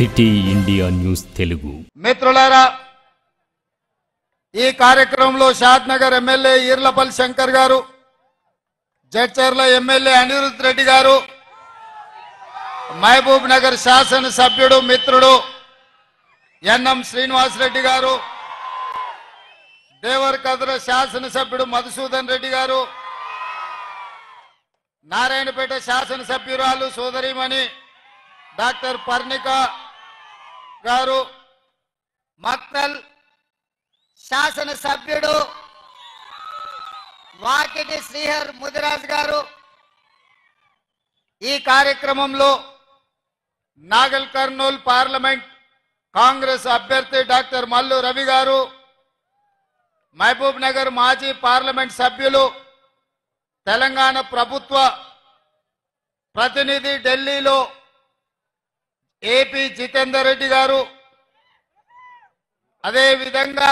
City India news Telugu. మిత్రులారా, ఈ కార్యక్రమంలో షాద్నగర్ ఎమ్మెల్యే ఈర్లపల్లి శంకర్ గారు, జడ్చర్ల ఎమ్మెల్యే అనిరుద్ రెడ్డి గారు, మహబూబ్ నగర్ శాసన సభ్యుడు మిత్రుడు ఎన్ఎం శ్రీనివాస్ రెడ్డి గారు, దేవరకద్ర శాసన సభ్యుడు మధుసూదన్ రెడ్డి గారు, నారాయణపేట శాసన సభ్యురాలు సోదరిమణి డాక్టర్ పర్ణిక గారు, మక్తల్ శాసన సభ్యుడు వాకిటి శ్రీహర్ ముదిరాజ్ గారు, ఈ కార్యక్రమంలో నాగల్ కర్నూల్ పార్లమెంట్ కాంగ్రెస్ అభ్యర్థి డాక్టర్ మల్లు రవి గారు, మహబూబ్ నగర్ మాజీ పార్లమెంట్ సభ్యులు, తెలంగాణ ప్రభుత్వ ప్రతినిధి ఢిల్లీలో ఏపీ జితేందర్ రెడ్డి గారు, అదే విధంగా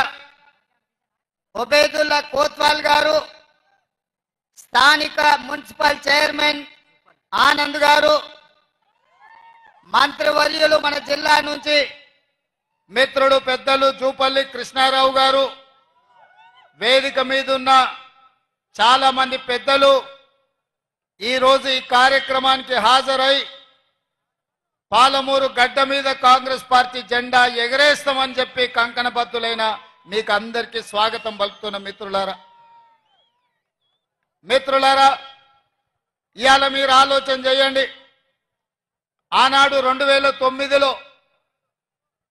ఒబేదుల్లా కోత్వాల్ గారు, స్థానిక మున్సిపల్ చైర్మన్ ఆనంద్ గారు, మంత్రివర్యులు మన జిల్లా నుంచి మిత్రుడు పెద్దలు జూపల్లి కృష్ణారావు గారు, వేదిక మీద ఉన్న చాలా మంది పెద్దలు ఈ రోజు ఈ కార్యక్రమానికి హాజరై పాలమూరు గడ్డ మీద కాంగ్రెస్ పార్టీ జెండా ఎగరేస్తామని చెప్పి కంకణబద్దులైన మీకు అందరికీ స్వాగతం పలుకుతున్న మిత్రులారా, ఇవాళ మీరు ఆలోచన చేయండి. ఆనాడు 2009లో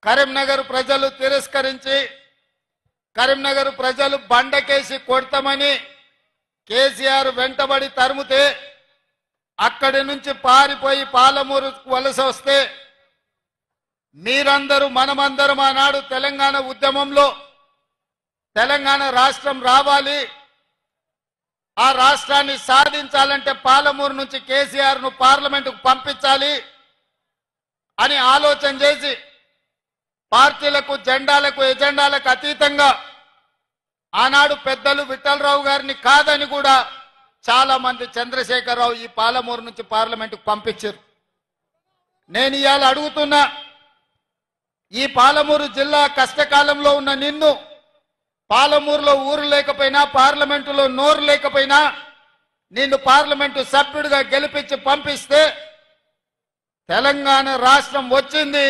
కరీంనగర్ ప్రజలు తిరస్కరించి, కరీంనగర్ ప్రజలు బండకేసి కొడతామని కేసీఆర్ వెంటబడి తరుముతే, అక్కడి నుంచి పారిపోయి పాలమూరు వలస వస్తే, మీరందరూ మనమందరం ఆనాడు తెలంగాణ ఉద్యమంలో తెలంగాణ రాష్ట్రం రావాలి, ఆ రాష్ట్రాన్ని సాధించాలంటే పాలమూరు నుంచి కేసీఆర్ ను పార్లమెంటుకు పంపించాలి అని ఆలోచన చేసి, పార్టీలకు జెండాలకు ఎజెండాలకు అతీతంగా ఆనాడు పెద్దలు విఠలరావు గారిని కాదని కూడా చాలా మంది చంద్రశేఖరరావు ఈ పాలమూరు నుంచి పార్లమెంటుకు పంపించారు. నేను ఇవాళ అడుగుతున్నా, ఈ పాలమూరు జిల్లా కష్టకాలంలో ఉన్న నిన్ను, పాలమూరులో ఊరు లేకపోయినా, పార్లమెంటులో నోరు లేకపోయినా, నిన్ను పార్లమెంటు సభ్యుడిగా గెలిపించి పంపిస్తే తెలంగాణ రాష్ట్రం వచ్చింది.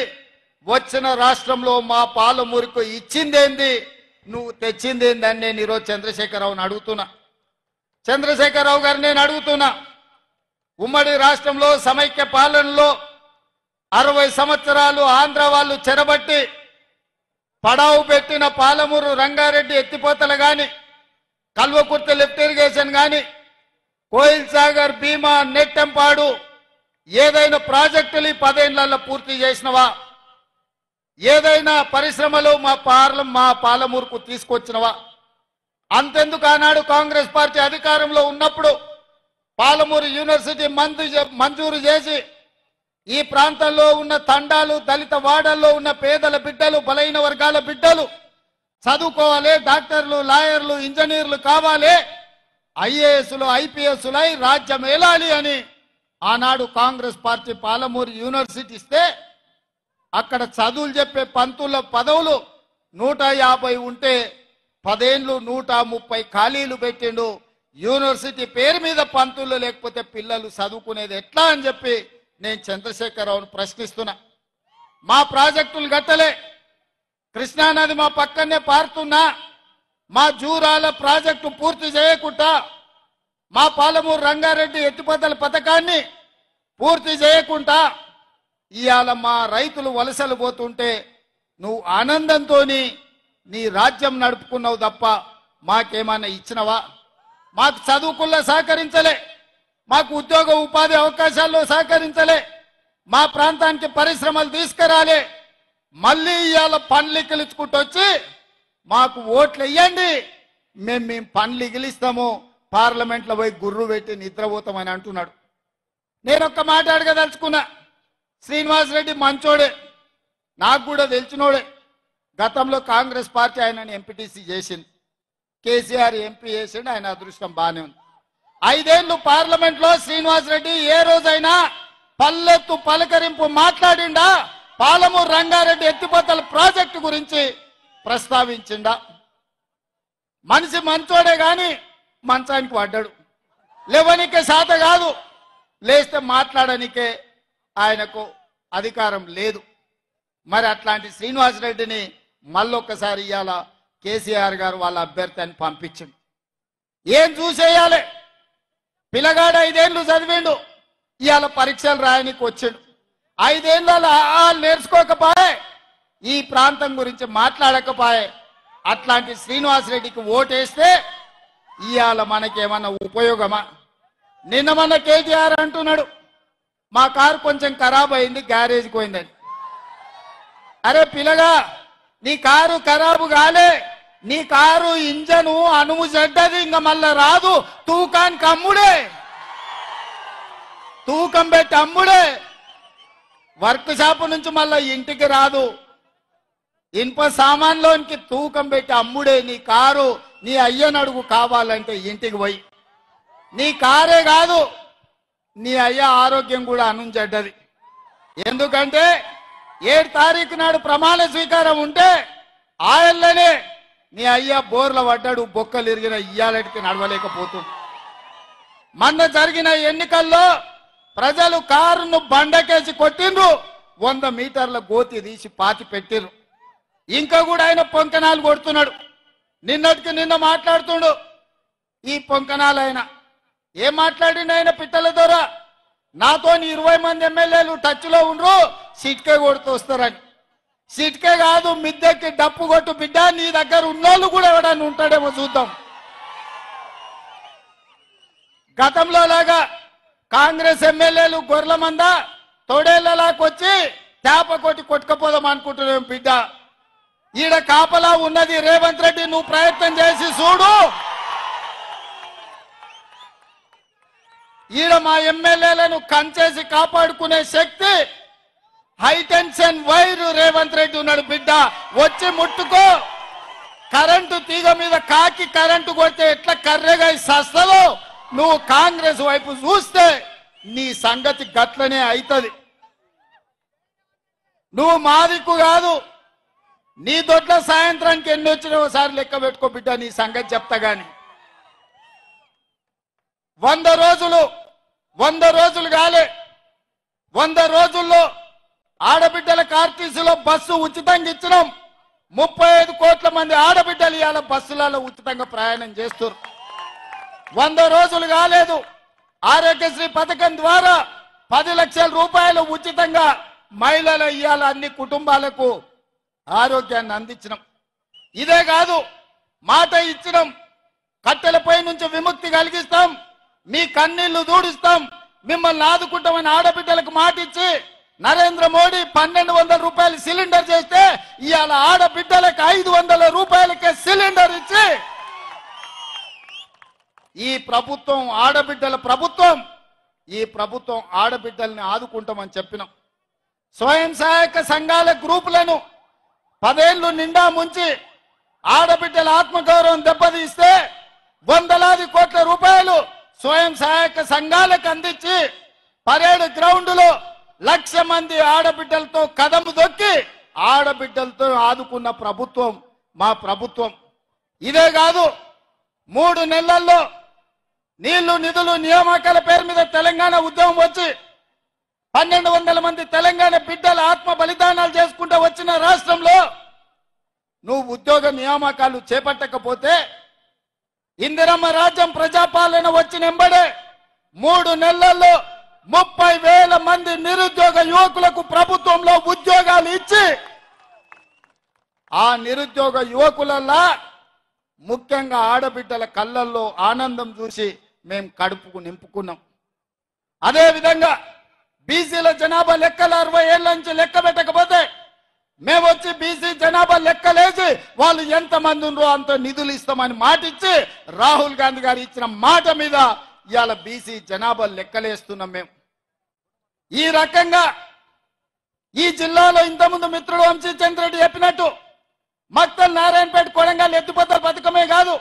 వచ్చిన రాష్ట్రంలో మా పాలమూరుకు ఇచ్చిందేంది, నువ్వు తెచ్చిందేంది అని నేను ఈరోజు చంద్రశేఖరరావుని అడుగుతున్నా. చంద్రశేఖరరావు గారు నేను అడుగుతున్నా, ఉమ్మడి రాష్ట్రంలో సమైక్య పాలనలో 60 సంవత్సరాలు ఆంధ్ర వాళ్ళు చెరబట్టి పడావు పెట్టిన పాలమూరు రంగారెడ్డి ఎత్తిపోతలు గాని, కల్వకుర్తి లిఫ్ట్ ఇరిగేషన్ గాని, కోయిల్ సాగర్, భీమా, నెట్టెంపాడు ఏదైనా ప్రాజెక్టులు 10 ఏళ్లలో పూర్తి చేసినవా? ఏదైనా పరిశ్రమలు మా పాలమూరుకు తీసుకొచ్చినవా? అంతెందుకు ఆనాడు కాంగ్రెస్ పార్టీ అధికారంలో ఉన్నప్పుడు పాలమూరు యూనివర్సిటీ మంజూరు చేసి, ఈ ప్రాంతంలో ఉన్న తండాలు, దళిత వాడల్లో ఉన్న పేదల బిడ్డలు, బలైన వర్గాల బిడ్డలు చదువుకోవాలి, డాక్టర్లు, లాయర్లు, ఇంజనీర్లు కావాలి, ఐఏఎస్లు, ఐపీఎస్లై రాజ్యం ఏలాలి అని ఆనాడు కాంగ్రెస్ పార్టీ పాలమూరు యూనివర్సిటీ ఇస్తే, అక్కడ చదువులు చెప్పే పంతుల పదవులు 150 ఉంటే 10 ఏళ్ళు 130 ఖాళీలు పెట్టిండు. యూనివర్సిటీ పేరు మీద పంతులు లేకపోతే పిల్లలు చదువుకునేది ఎట్లా అని చెప్పి నేను చంద్రశేఖరరావును ప్రశ్నిస్తున్నా. మా ప్రాజెక్టులు గట్టలే, కృష్ణానది మా పక్కనే పారుతున్నా, మా జూరాల ప్రాజెక్టు పూర్తి చేయకుండా, మా పాలమూరు రంగారెడ్డి ఎత్తిపోతల పథకాన్ని పూర్తి చేయకుండా ఇవాళ మా రైతులు వలసలు పోతుంటే నువ్వు ఆనందంతో నీ రాజ్యం నడుపుకున్నావు తప్ప మాకేమన్నా ఇచ్చినవా? మాకు చదువుకుల్లో సహకరించలే, మాకు ఉద్యోగ ఉపాధి అవకాశాల్లో సహకరించలే, మా ప్రాంతానికి పరిశ్రమలు తీసుకురాలే. మళ్ళీ ఇవాళ పండ్లు ఇగిలించుకుంటూ వచ్చి మాకు ఓట్లు వేయండి, మేము పండ్లు ఇగిలిస్తాము, పార్లమెంట్లో పోయి గుర్రు పెట్టి నిద్రపోతామని అంటున్నాడు. నేను ఒక్క మాట అడగదలుచుకున్నా. శ్రీనివాస్ రెడ్డి మంచోడే, నాకు కూడా తెలిసినోడే. గతంలో కాంగ్రెస్ పార్టీ ఆయనని ఎంపీటీసీ చేసింది, కేసీఆర్ ఎంపీ చేసిండు, ఆయన అదృష్టం బాగానే ఉంది. 5 ఏళ్ళు పార్లమెంట్లో శ్రీనివాస్ రెడ్డి ఏ రోజైనా పల్లెత్తు పలకరింపు మాట్లాడిండా? పాలమూరు రంగారెడ్డి ఎత్తిపోతల ప్రాజెక్టు గురించి ప్రస్తావించిండా? మనిషి మంచోడే గాని మంచానికి పడ్డాడు. లేవనికే శాత కాదు, లేస్తే మాట్లాడనికే ఆయనకు అధికారం లేదు. మరి అట్లాంటి శ్రీనివాసరెడ్డిని మళ్ళొక్కసారి ఇవాళ కేసీఆర్ గారు వాళ్ళ అభ్యర్థి అని పంపించిండు. ఏం చూసేయాలి? పిల్లగాడు 5 ఏళ్ళు చదివిండు, ఇవాళ పరీక్షలు రాయనికి వచ్చిండు. 5 ఏళ్ళలో నేర్చుకోకపోయే, ఈ ప్రాంతం గురించి మాట్లాడకపోయే. అట్లాంటి శ్రీనివాసరెడ్డికి ఓటేస్తే ఇవాళ మనకేమన్నా ఉపయోగమా? నిన్న మన కేటీఆర్ అంటున్నాడు, మా కారు కొంచెం ఖరాబ్ అయింది, గ్యారేజ్కి పోయిందని. అరే పిల్లగా, నీ కారు ఖరాబు కాలే, నీ కారు ఇంజను అనుము చెడ్డది, ఇంకా మళ్ళా రాదు. తూకానికి అమ్ముడే, తూకం పెట్టి అమ్ముడే. వర్క్ షాప్ నుంచి మళ్ళా ఇంటికి రాదు. ఇనుప సామాన్లోనికి తూకం పెట్టి అమ్ముడే. నీ కారు నీ అయ్యనడుగు కావాలంటే ఇంటికి పోయి. నీ కారే కాదు, నీ అయ్య ఆరోగ్యం కూడా అనుంచెడ్డది. ఎందుకంటే 7 తారీఖు నాడు ప్రమాణ స్వీకారం ఉంటే ఆయననే నీ అయ్య బోర్ల పడ్డాడు, బొక్కలు ఇరిగిన, ఇయ్యాలటికి నడవలేకపోతుంది. మొన్న జరిగిన ఎన్నికల్లో ప్రజలు కారును బండకేసి కొట్టిండ్రు, 100 మీటర్ల గోతి తీసి పాతి పెట్టిండ్రు. ఇంకా కూడా ఆయన పొంకనాలు కొడుతున్నాడు. నిన్నటికి నిన్న మాట్లాడుతుండు ఈ పొంకనాలు. ఆయన ఏం మాట్లాడిండు? ఆయన పిట్టల ద్వారా నాతో 20 మంది ఎమ్మెల్యేలు టచ్ లో ఉండ్రు, సిట్కే కొడుతూ వస్తారని. సిట్కే కాదు, మిద్దెకి డప్పు కొట్టు బిడ్డ, నీ దగ్గర ఉన్నోళ్ళు కూడా ఎవడన్నా ఉంటాడేమో చూద్దాం. గతంలో లాగా కాంగ్రెస్ ఎమ్మెల్యేలు గొర్రెల మంద తోడేళ్లలాకొచ్చి చేప కొట్టి కొట్టుకపోదాం అనుకుంటున్నాం బిడ్డ. ఈడ కాపలా ఉన్నది రేవంత్ రెడ్డి, నువ్వు ప్రయత్నం చేసి చూడు. ఈడ మా ఎమ్మెల్యేలను కంచేసి కాపాడుకునే శక్తి హైటెన్షన్ వైరు రేవంత్ రెడ్డి ఉన్నాడు బిడ్డ. వచ్చి ముట్టుకో. కరెంటు తీగ మీద కాకి కరెంటు కొడితే ఎట్లా కర్రెగా సస్తలో, నువ్వు కాంగ్రెస్ వైపు చూస్తే నీ సంగతి గట్లనే అవుతుంది. నువ్వు మాదిక్కు కాదు, నీ దొడ్ల సాయంత్రానికి ఎన్ని వచ్చినా ఒకసారి లెక్క పెట్టుకో బిడ్డ, నీ సంగతి చెప్తా గాని. 100 రోజులు కాలే, 100 రోజుల్లో ఆడబిడ్డలకు ఆర్టీసీలో బస్సు ఉచితంగా ఇచ్చినాం. 35 కోట్ల మంది ఆడబిడ్డలు ఇవాళ బస్సులలో ఉచితంగా ప్రయాణం చేస్తారు. 100 రోజులు కాలేదు, ఆరోగ్యశ్రీ పథకం ద్వారా 10 లక్షల రూపాయలు ఉచితంగా మహిళలు ఇవాళ అన్ని కుటుంబాలకు ఆరోగ్యాన్ని అందించినాం. ఇదే కాదు, మాట ఇచ్చినాం, కట్టెలపై నుంచి విముక్తి కలిగిస్తాం, మీ కన్నీళ్లు దూడిస్తాం, మిమ్మల్ని ఆదుకుంటామని ఆడబిడ్డలకు మాట ఇచ్చి నరేంద్ర మోడీ 1200 రూపాయలు సిలిండర్ చేస్తే ఇవాళ ఆడబిడ్డలకు 500 రూపాయలకే సిలిండర్ ఇచ్చి ఈ ప్రభుత్వం ఆడబిడ్డల ప్రభుత్వం, ఈ ప్రభుత్వం ఆడబిడ్డల్ని ఆదుకుంటామని చెప్పినాం. స్వయం సహాయక సంఘాల గ్రూపులను 10 ఏళ్లు నిండా ముంచి ఆడబిడ్డల ఆత్మగౌరవం దెబ్బతీస్తే 100 కోట్ల రూపాయలు స్వయం సహాయక సంఘాలకు అందించి పరేడ్ గ్రౌండ్ లో 1,00,000 మంది ఆడబిడ్డలతో కదము దొక్కి ఆడబిడ్డలతో ఆదుకున్న ప్రభుత్వం మా ప్రభుత్వం. ఇదే కాదు, 3 నెలల్లో నీళ్లు నిధులు నియామకాల పేరు మీద తెలంగాణ ఉద్యమం వచ్చి 1,200 మంది తెలంగాణ బిడ్డల ఆత్మ బలిదానాలు చేసుకుంటూ వచ్చిన రాష్ట్రంలో నువ్వు ఉద్యోగ నియామకాలు చేపట్టకపోతే ఇందిరమ్మ రాజ్యం ప్రజాపాలన వచ్చిన ఎంబడే 3 నెలల్లో 30,000 మంది నిరుద్యోగ యువకులకు ప్రభుత్వంలో ఉద్యోగాలు ఇచ్చి ఆ నిరుద్యోగ యువకులల్లా ముఖ్యంగా ఆడబిడ్డల కళ్ళల్లో ఆనందం చూసి మేము కడుపుకు నింపుకున్నాం. అదే విధంగా బీసీల జనాభా లెక్కలు 60 ఏళ్ల నుంచి లెక్క పెట్టకపోతే మేము వచ్చి బీసీ జనాభా లెక్కలేసి వాళ్ళు ఎంతమంది ఉన్నారో అంత నిధులు ఇస్తామని మాట ఇచ్చి రాహుల్ గాంధీ గారు ఇచ్చిన మాట మీద ఇవాళ బీసీ జనాభా లెక్కలేస్తున్నాం. మేము ఈ రకంగా ఈ జిల్లాలో ఇంతకుముందు మిత్రుడు వంశీచంద్రెడ్డి చెప్పినట్టు మక్తల్, నారాయణపేట, కొడంగల్ ఎత్తిపోతల పథకమే కాదు,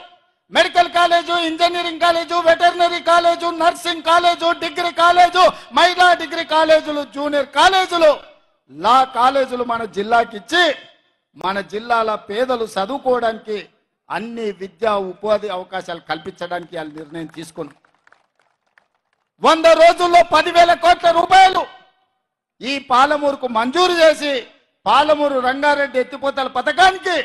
medical college, engineering college, veterinary college, nursing college, degree college, మహిళా డిగ్రీ కాలేజీలు, జూనియర్ కాలేజీలు లా కాలేజీలు మన జిల్లాకి ఇచ్చి మన జిల్లాల పేదలు చదువుకోవడానికి అన్ని విద్యా ఉపాధి అవకాశాలు కల్పించడానికి వాళ్ళు నిర్ణయం తీసుకున్నాం. 100 రోజుల్లో 10,000 కోట్ల రూపాయలు ఈ పాలమూరుకు మంజూరు చేసి పాలమూరు రంగారెడ్డి ఎత్తిపోతల పథకానికి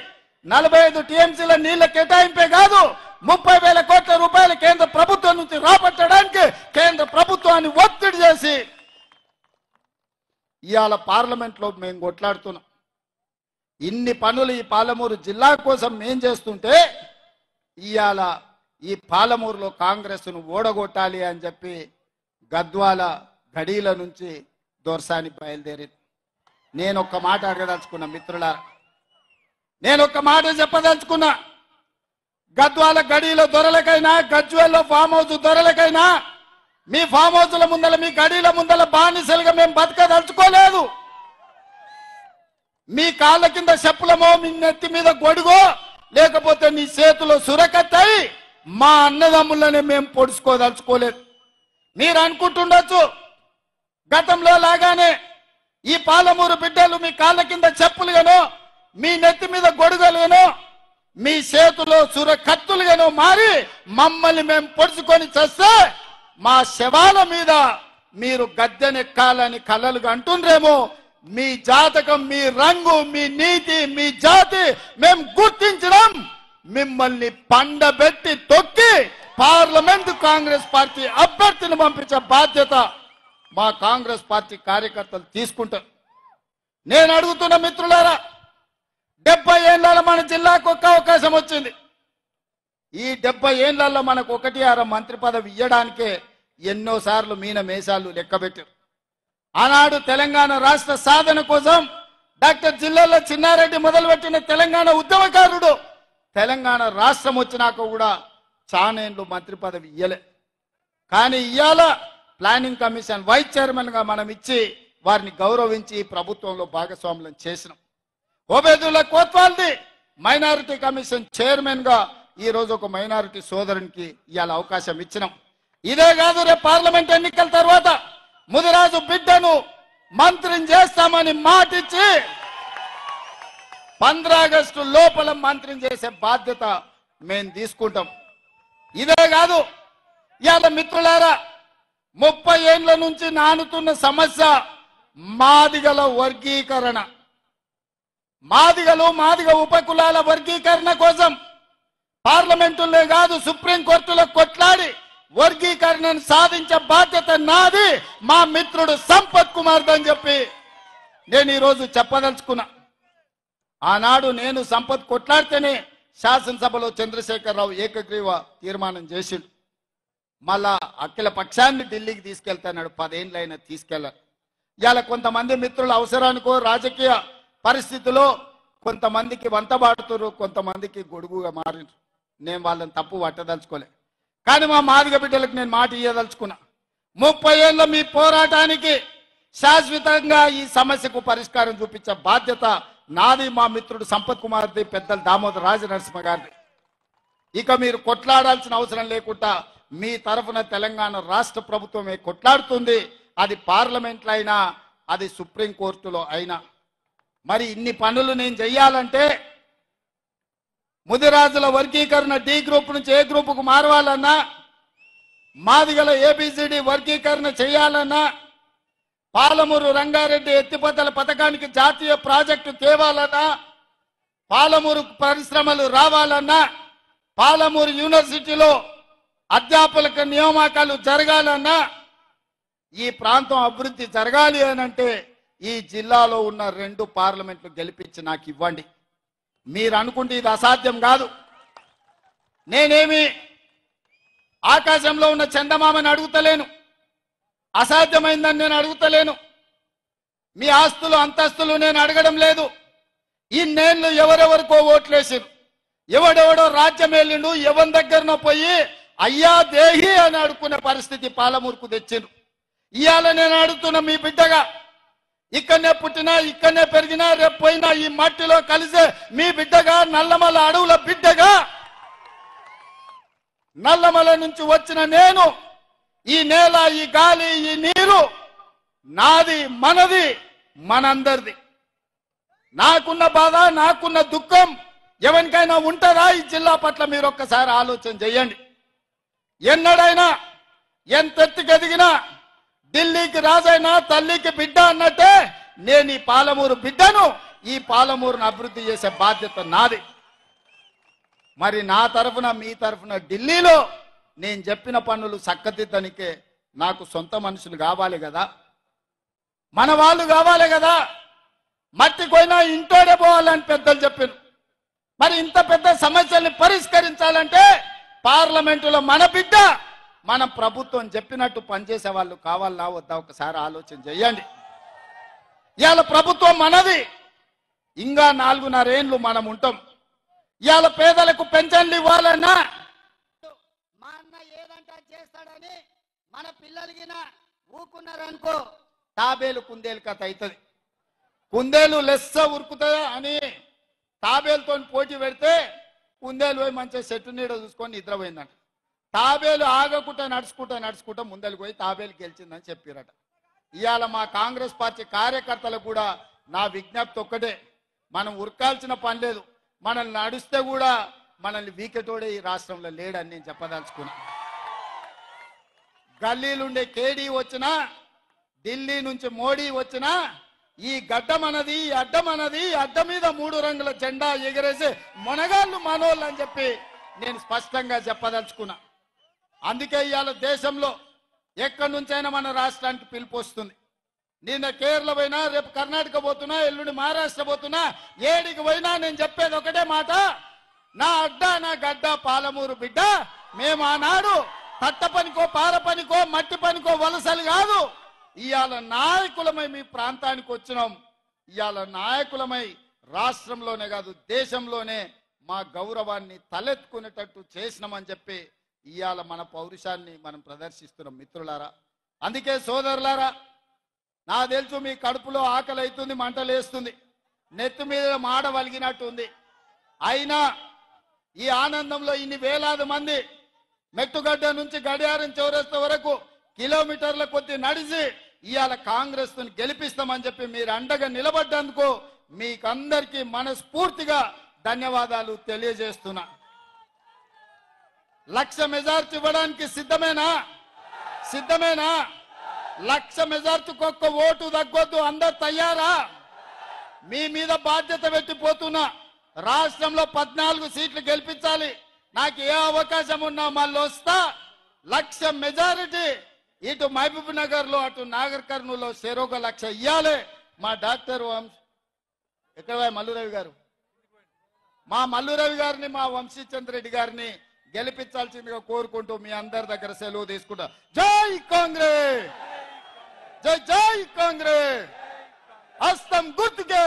45 టీఎంసీల నీళ్ల కేటాయింపే కాదు 30,000 కోట్ల రూపాయలు కేంద్ర ప్రభుత్వం నుంచి రాబట్టడానికి కేంద్ర ప్రభుత్వాన్ని ఒత్తిడి చేసి ఇవాళ పార్లమెంట్లో మేము కొట్లాడుతున్నాం. ఇన్ని పనులు ఈ పాలమూరు జిల్లా కోసం మేం చేస్తుంటే ఇవాళ ఈ పాలమూరులో కాంగ్రెస్ను ఓడగొట్టాలి అని చెప్పి గద్వాల గడీల నుంచి దొర్సాని బయలుదేరింది. నేను ఒక్క మాట అడగదలుచుకున్నా మిత్రులారా, నేను ఒక్క మాట చెప్పదలుచుకున్నా. గద్వాల గడీల దొరలకైనా గజ్వేల్లో ఫామ్ హౌస్ దొరలకైనా మీ ఫామ్ హౌస్ల ముందల మీ గడీల ముందల బానిసలుగా మేము బతకదలుచుకోలేదు. మీ కాళ్ళ కింద చెప్పులమో మీ నెత్తి మీద గొడుగో లేకపోతే నీ చేతిలో సురకత్తాయి మా అన్నదమ్ములనే మేము పొడుచుకోదలుచుకోలేదు. మీరు అనుకుంటుండొచ్చు గతంలో లాగానే ఈ పాలమూరు బిడ్డలు మీ కాళ్ళ కింద చెప్పులుగానో మీ నెత్తి మీద గొడుగలుగానో మీ చేతిలో సురకత్తులుగానో మారి మమ్మల్ని మేము పొడుచుకొని చేస్తే మా శవాల మీద మీరు గద్దెనెక్కాలని కలలుగా అంటుండ్రేమో. మీ జాతకం, మీ రంగు, మీ నీతి, మీ జాతి మేము గుర్తించడం, మిమ్మల్ని పండబెట్టి తొక్కి పార్లమెంట్ కాంగ్రెస్ పార్టీ అభ్యర్థిని పంపించే బాధ్యత మా కాంగ్రెస్ పార్టీ కార్యకర్తలు తీసుకుంటారు. నేను అడుగుతున్న మిత్రులారా, 70 ఏళ్ల మన జిల్లాకు ఒక్క అవకాశం వచ్చింది. ఈ 70 ఏళ్లలో మనకు 1-6 మంత్రి పదవి ఇవ్వడానికే ఎన్నోసార్లు మీన మేషాలు లెక్కబెట్టారు. ఆనాడు తెలంగాణ రాష్ట్ర సాధన కోసం డాక్టర్ జిల్లాలో చిన్నారెడ్డి మొదలుపెట్టిన తెలంగాణ ఉద్యమకారుడు తెలంగాణ రాష్ట్రం వచ్చినాక కూడా చానేండ్లు మంత్రి పదవి ఇయ్యలే. కానీ ఇవాళ ప్లానింగ్ కమిషన్ వైస్ చైర్మన్ గా మనం ఇచ్చి వారిని గౌరవించి ప్రభుత్వంలో భాగస్వాములను చేసినాం. ఓబేదుల్లా కోత్వాల్ది మైనారిటీ కమిషన్ చైర్మన్ గా ఈ రోజు ఒక మైనారిటీ సోదరునికి ఇవాళ అవకాశం ఇచ్చినాం. ఇదే కాదు, రేపు పార్లమెంట్ ఎన్నికల తర్వాత ముదిరాజు బిడ్డను మంత్రిని చేస్తామని మాటిచ్చి 15 ఆగస్టు లోపల మంత్రిని చేసే బాధ్యత మేము తీసుకుంటాం. ఇదే కాదు, ఇవాళ మిత్రులారా 30 ఏళ్ల నుంచి నానుతున్న సమస్య మాదిగల వర్గీకరణ. మాదిగ ఉపకులాల వర్గీకరణ కోసం పార్లమెంటులో కాదు సుప్రీంకోర్టులో కొట్లాడి వర్గీకరణను సాధించే బాధ్యత నాది, మా మిత్రుడు సంపత్ కుమార్ అని చెప్పి నేను ఈరోజు చెప్పదలుచుకున్నా. ఆనాడు నేను సంపత్ కొట్లాడితేనే శాసనసభలో చంద్రశేఖరరావు ఏకగ్రీవ తీర్మానం చేసిండు. మళ్ళా అఖిల పక్షాన్ని ఢిల్లీకి తీసుకెళ్తాడు. 10 ఏళ్ళైనా తీసుకెళ్లారు. ఇవాళ కొంతమంది మిత్రుల అవసరానికో రాజకీయ పరిస్థితిలో కొంతమందికి వంతబాడుతున్నారు, కొంతమందికి గొడుగుగా మారినారు. నేను వాళ్ళని తప్పు పట్టదలుచుకోలే. కానీ మా మాదిగ బిడ్డలకు నేను మాట ఇయ్యదలుచుకున్నా. 30 ఏళ్ళ మీ పోరాటానికి శాశ్వతంగా ఈ సమస్యకు పరిష్కారం చూపించే బాధ్యత నాది, మా మిత్రుడు సంపత్ కుమార్ది, పెద్దలు దామోదర్ రాజనరసింహ గారిది. ఇక మీరు కొట్లాడాల్సిన అవసరం లేకుండా మీ తరఫున తెలంగాణ రాష్ట్ర ప్రభుత్వమే కొట్లాడుతుంది. అది పార్లమెంట్లో అయినా అది సుప్రీంకోర్టులో అయినా. మరి ఇన్ని పనులు నేను చెయ్యాలంటే ముదిరాజుల వర్గీకరణ డి గ్రూప్ నుంచి ఏ గ్రూపుకు మారవాలన్నా, మాదిగల ఏబిసిడి వర్గీకరణ చేయాలన్నా, పాలమూరు రంగారెడ్డి ఎత్తిపోతల పథకానికి జాతీయ ప్రాజెక్టు తేవాలన్నా, పాలమూరు పరిశ్రమలు రావాలన్నా, పాలమూరు యూనివర్సిటీలో అధ్యాపకుల నియామకాలు జరగాలన్నా, ఈ ప్రాంతం అభివృద్ధి జరగాలి అనంటే ఈ జిల్లాలో ఉన్న 2 పార్లమెంట్లు గెలిపించి నాకు ఇవ్వండి. మీరు అనుకుంటే ఇది అసాధ్యం కాదు. నేనేమి ఆకాశంలో ఉన్న చందమామని అడుగుతలేను, అసాధ్యమైందని నేను అడుగుతలేను. మీ ఆస్తులు అంతస్తులు నేను అడగడం లేదు. ఇన్నేళ్ళు ఎవరెవరికో ఓట్లేసారు, ఎవడెవడో రాజ్యం వెళ్ళిండు, ఎవరి దగ్గరనో పోయి అయ్యా దేహి అని అడుక్కునే పరిస్థితి పాలమూరుకు తెచ్చిండ్రు. ఇవాళ నేను అడుగుతున్న మీ బిడ్డగా, ఇక్కడనే పుట్టినా ఇక్కడనే పెరిగినా రేపు పోయినా ఈ మట్టిలో కలిసే మీ బిడ్డగా, నల్లమల అడవుల బిడ్డగా, నల్లమల నుంచి వచ్చిన నేను ఈ నేల, ఈ గాలి, ఈ నీరు నాది, మనది. మనందరిది. నాకున్న బాధ, నాకున్న దుఃఖం ఎవరికైనా ఉంటుందా ఈ జిల్లా పట్ల? మీరు ఒక్కసారి ఆలోచన చేయండి. ఎన్నడైనా ఎంతెత్తుకు ఎదిగినా ఢిల్లీకి రాజైనా తల్లికి బిడ్డ అన్నట్టే నేను ఈ పాలమూరు బిడ్డను, ఈ పాలమూరును అభివృద్ధి చేసే బాధ్యత నాది. మరి నా తరఫున మీ తరఫున ఢిల్లీలో నేను చెప్పిన పనులు చక్కదిద్దనికే నాకు సొంత మనుషులు కావాలి కదా, మన వాళ్ళు కావాలి కదా. మట్టి పోయినా ఇంటోడే పోవాలని పెద్దలు చెప్పారు. మరి ఇంత పెద్ద సమస్యల్ని పరిష్కరించాలంటే పార్లమెంటులో మన బిడ్డ, మన ప్రభుత్వం చెప్పినట్టు పనిచేసే వాళ్ళు కావాలా వద్దా ఒకసారి ఆలోచన చేయండి. ఇవాళ ప్రభుత్వం మనది, ఇంకా 4.5 ఏళ్ళు మనం ఉంటాం. ఇవాళ పేదలకు పెన్షన్లు ఇవ్వాలన్నా మా అన్న ఏదంటే చేస్తాడని మన పిల్లలకి ఊకున్నారనుకో తాబేలు కుందేలు కథ అవుతుంది. కుందేలు లెస్స ఉరుకుతుందా అని తాబేలుతో పోటీ పెడితే కుందేలు పోయి మంచిగా చెట్టు నీడ చూసుకొని నిద్రపోయిందంట. తాబేలు ఆగకుండా నడుచుకుంటా ముందరికి పోయి తాబేలు గెలిచిందని చెప్పారట. ఇవాళ మా కాంగ్రెస్ పార్టీ కార్యకర్తలకు కూడా నా విజ్ఞప్తి ఒక్కటే, మనం ఉరకాల్సిన పని లేదు. మనల్ని నడిస్తే కూడా మనల్ని వీకెటోడే ఈ రాష్ట్రంలో లేడని నేను చెప్పదలుచుకున్నా. గల్లీలుండే కేడీ వచ్చినా, ఢిల్లీ నుంచి మోడీ వచ్చినా, ఈ గడ్డ మనది, ఈ అడ్డ మనది, అడ్డ మీద 3 రంగుల జెండా ఎగరేసి మొనగాళ్ళు మనోళ్ళు అని చెప్పి నేను స్పష్టంగా చెప్పదలుచుకున్నా. అందుకే ఇవాళ దేశంలో ఎక్కడి నుంచైనా మన రాష్ట్రానికి పిలుపు వస్తుంది. నిన్న కేరళ పోయినా, రేపు కర్ణాటక పోతున్నా, ఎల్లుండి మహారాష్ట్ర పోతున్నా, ఏడికి పోయినా నేను చెప్పేది ఒకటే మాట, నా అడ్డ నా గడ్డ పాలమూరు బిడ్డ. మేము ఆనాడు తట్ట పనికో, పార పనికో, మట్టి పనికో వలసలు కాదు, ఇవాళ నాయకులమై మీ ప్రాంతానికి వచ్చినాం. ఇవాళ నాయకులమై రాష్ట్రంలోనే కాదు దేశంలోనే మా గౌరవాన్ని తలెత్తుకునేటట్టు చేసినామని చెప్పి ఇవాళ మన పౌరుషాన్ని మనం ప్రదర్శిస్తున్నాం మిత్రులారా. అందుకే సోదరులారా, నా తెలుసు మీ కడుపులో ఆకలి అవుతుంది, మంటలేస్తుంది, నెత్తి మీద మాడ వలిగినట్టు ఉంది. అయినా ఈ ఆనందంలో ఇన్ని వేలాది మంది మెట్టుగడ్డ నుంచి గడియారం చౌరస్తా వరకు కిలోమీటర్ల కొద్ది నడిచి ఇవాళ కాంగ్రెస్ గెలిపిస్తామని చెప్పి మీరు అండగా నిలబడ్డందుకు మీకందరికీ మనస్ఫూర్తిగా ధన్యవాదాలు తెలియజేస్తున్నా. 1,00,000 మెజార్టీ ఇవ్వడానికి సిద్ధమేనా? 1,00,000 మెజార్టీకి ఒక్క ఓటు తగ్గొద్దు, అందరు తయారా? మీ మీద బాధ్యత పెట్టిపోతున్నా. రాష్ట్రంలో 14 సీట్లు గెలిపించాలి. నాకు ఏ అవకాశం ఉన్నా మళ్ళీ వస్తా. 1,00,000 మెజారిటీ ఇటు మహబూబ్ నగర్ లో, అటు నాగర్ కర్నూలులో చెరొక 1,00,000 ఇయ్యాలి. మా డాక్టర్ ఎక్కడ మల్లురవి గారు, మా మల్లురవి గారిని, మా వంశీచంద్రెడ్డి గారిని గెలిపించాల్సిందిగా కోరుకుంటూ మీ అందరి దగ్గర సెలవు తీసుకుంటా. జై కాంగ్రెస్, జై జై కాంగ్రెస్, హస్తం గుర్తుకే.